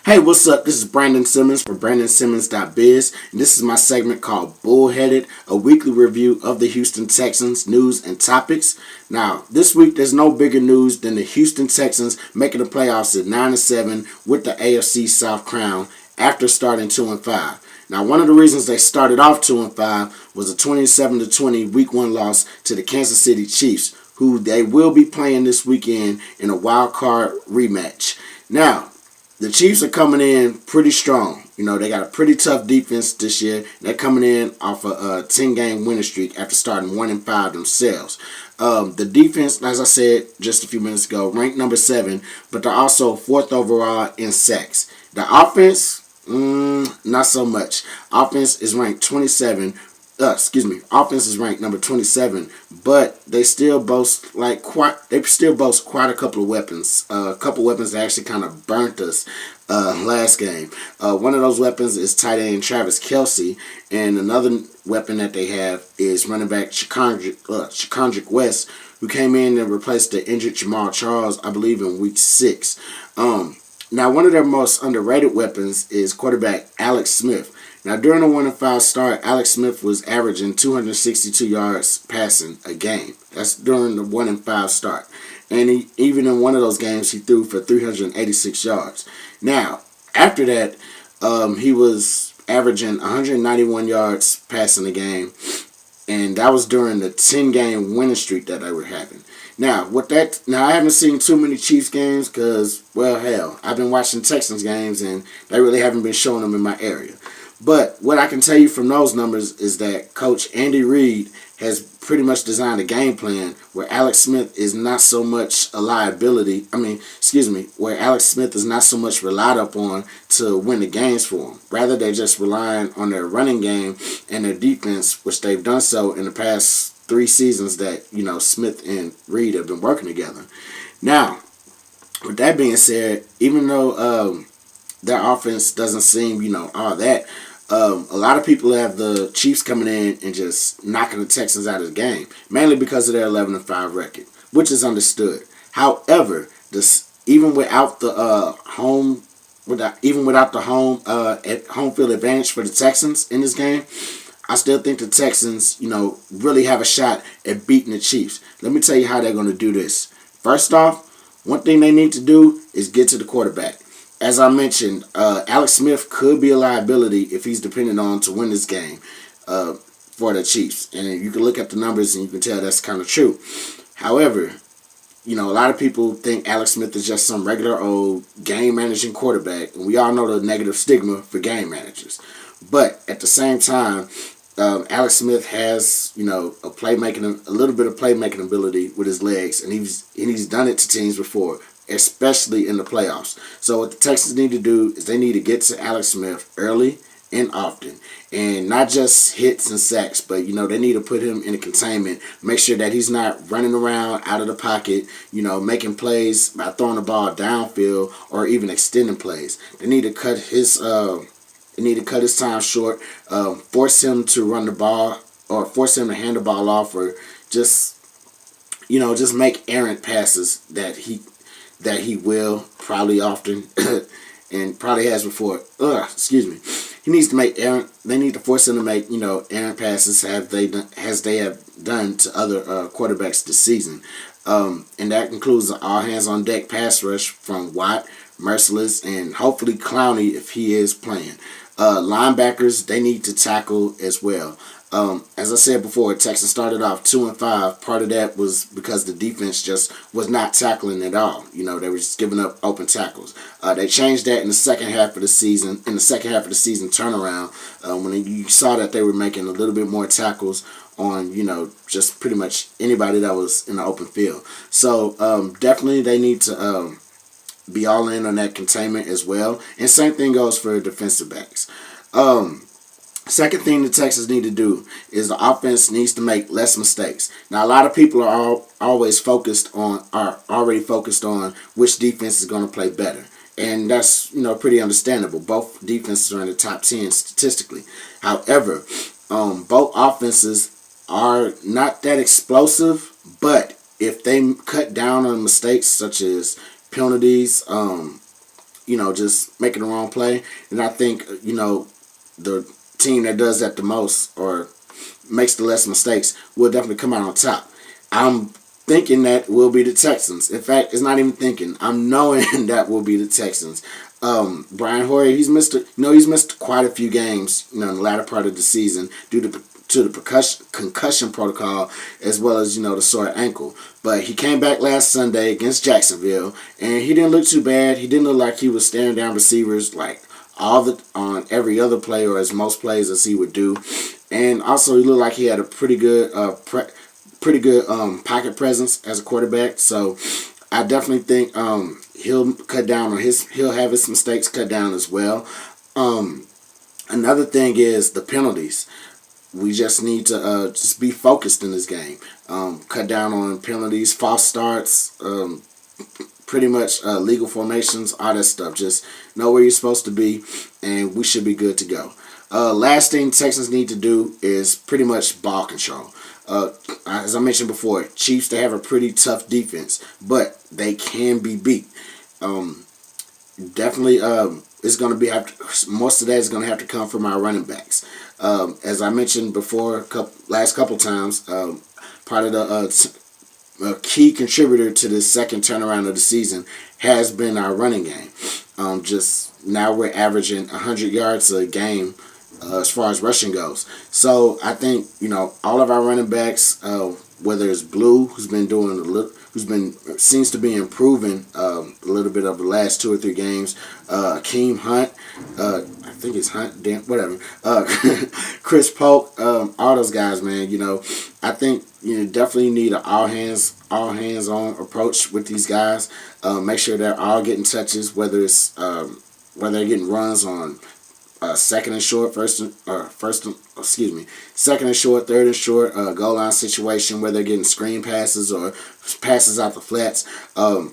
Hey, what's up? This is Brandon Simmons for BrandonSimmons.biz, and this is my segment called Bullheaded, a weekly review of the Houston Texans news and topics. Now, this week there's no bigger news than the Houston Texans making the playoffs at 9-7 with the AFC South crown after starting 2-5. Now, one of the reasons they started off 2-5 was a 27-20 Week 1 loss to the Kansas City Chiefs, who they will be playing this weekend in a wild card rematch. Now, the Chiefs are coming in pretty strong. You know, they got a pretty tough defense this year. They're coming in off a 10-game winning streak after starting 1-5 themselves. The defense, as I said just a few minutes ago, ranked number 7, but they're also 4th overall in sacks. The offense, not so much. Offense is ranked 27. Offense is ranked number 27, but they still boast quite a couple of weapons. A couple weapons that actually kind of burnt us last game. One of those weapons is tight end Travis Kelce, and another weapon that they have is running back Chicondrick West, who came in and replaced the injured Jamal Charles, I believe, in week 6. Now, one of their most underrated weapons is quarterback Alex Smith. Now, during the 1-5 start, Alex Smith was averaging 262 yards passing a game. That's during the 1-5 start. And even in one of those games, he threw for 386 yards. Now, after that, he was averaging 191 yards passing a game. And that was during the 10-game winning streak that they were having. Now, I haven't seen too many Chiefs games because, well, hell, I've been watching Texans games and they really haven't been showing them in my area. But what I can tell you from those numbers is that Coach Andy Reid has pretty much designed a game plan where Alex Smith is not so much a liability. Where Alex Smith is not so much relied upon to win the games for him. Rather, they're just relying on their running game and their defense, which they've done so in the past 3 seasons that, Smith and Reid have been working together. Now, with that being said, even though their offense doesn't seem, all that, a lot of people have the Chiefs coming in and just knocking the Texans out of the game, mainly because of their 11-5 record, which is understood. However, even without the home field advantage for the Texans in this game, I still think the Texans, really have a shot at beating the Chiefs. Let me tell you how they're going to do this. First off, one thing they need to do is get to the quarterback. As I mentioned, Alex Smith could be a liability if he's dependent on to win this game for the Chiefs. And you can look at the numbers and you can tell that's kind of true. However, a lot of people think Alex Smith is just some regular old game-managing quarterback. And we all know the negative stigma for game managers. But at the same time, Alex Smith has, a little bit of playmaking ability with his legs. And he's done it to teams before, especially in the playoffs. So what the Texans need to do is they need to get to Alex Smith early and often. And not just hits and sacks, but, they need to put him in a containment. Make sure that he's not running around out of the pocket, making plays by throwing the ball downfield or even extending plays. They need to cut his time short, force him to run the ball or force him to hand the ball off, or just make errant passes that he will probably often and probably has before. He needs to make errant. They need to force him to make errant passes as they have done to other quarterbacks this season, and that includes an all hands on deck pass rush from Watt, Merciless, and hopefully Clowney if he is playing. Linebackers, they need to tackle as well. As I said before, Texas started off 2-5. Part of that was because the defense just was not tackling at all. They were just giving up open tackles. They changed that in the second half of the season. In the second half of the season turnaround, when you saw that they were making a little bit more tackles on, just pretty much anybody that was in the open field. So definitely they need to be all in on that containment as well. And same thing goes for defensive backs. Second thing the Texans need to do is the offense needs to make less mistakes. Now, a lot of people are already focused on which defense is going to play better. And that's, pretty understandable. Both defenses are in the top 10 statistically. However, both offenses are not that explosive, but if they cut down on mistakes such as penalties, just making the wrong play. And I think, the team that does that the most or makes the less mistakes will definitely come out on top. I'm thinking that will be the Texans. In fact, it's not even thinking. I'm knowing that will be the Texans. Brian Hoyer, he's missed quite a few games, in the latter part of the season due to the concussion protocol, as well as the sore ankle. But he came back last Sunday against Jacksonville, and he didn't look too bad. He didn't look like he was staring down receivers like on every other play or as most plays as he would do. And also, he looked like he had a pretty good pocket presence as a quarterback. So I definitely think he'll have his mistakes cut down as well. Another thing is the penalties. We just need to just be focused in this game. Cut down on penalties, false starts, pretty much legal formations, all that stuff. Just know where you're supposed to be, and we should be good to go. Last thing Texans need to do is pretty much ball control. As I mentioned before, Chiefs, they have a pretty tough defense, but they can be beat. Definitely, it's going to be most of that is going to have to come from our running backs. As I mentioned before, last couple times, part of the key contributor to this second turnaround of the season has been our running game. Just now we're averaging 100 yards a game as far as rushing goes. So I think all of our running backs, whether it's Blue, seems to be improving a little bit over the last 2 or 3 games. Akeem Hunt, I think it's Hunt, whatever. Chris Polk, all those guys, man. I think definitely need an all hands on approach with these guys. Make sure they're all getting touches, whether they're getting runs on second and short, second and short, third and short, goal line situation where they're getting screen passes or passes out the flats. I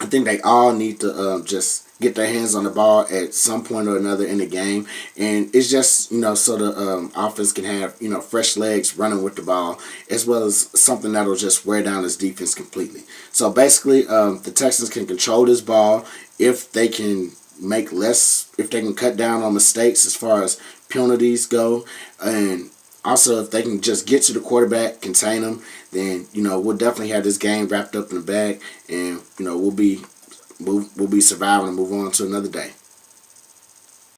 think they all need to just get their hands on the ball at some point or another in the game, and it's just so the offense can have fresh legs running with the ball, as well as something that'll just wear down this defense completely. So basically, the Texans can control this ball if they can if they can cut down on mistakes as far as penalties go, and also if they can just get to the quarterback, contain them, then we'll definitely have this game wrapped up in the bag, and we'll be surviving and move on to another day.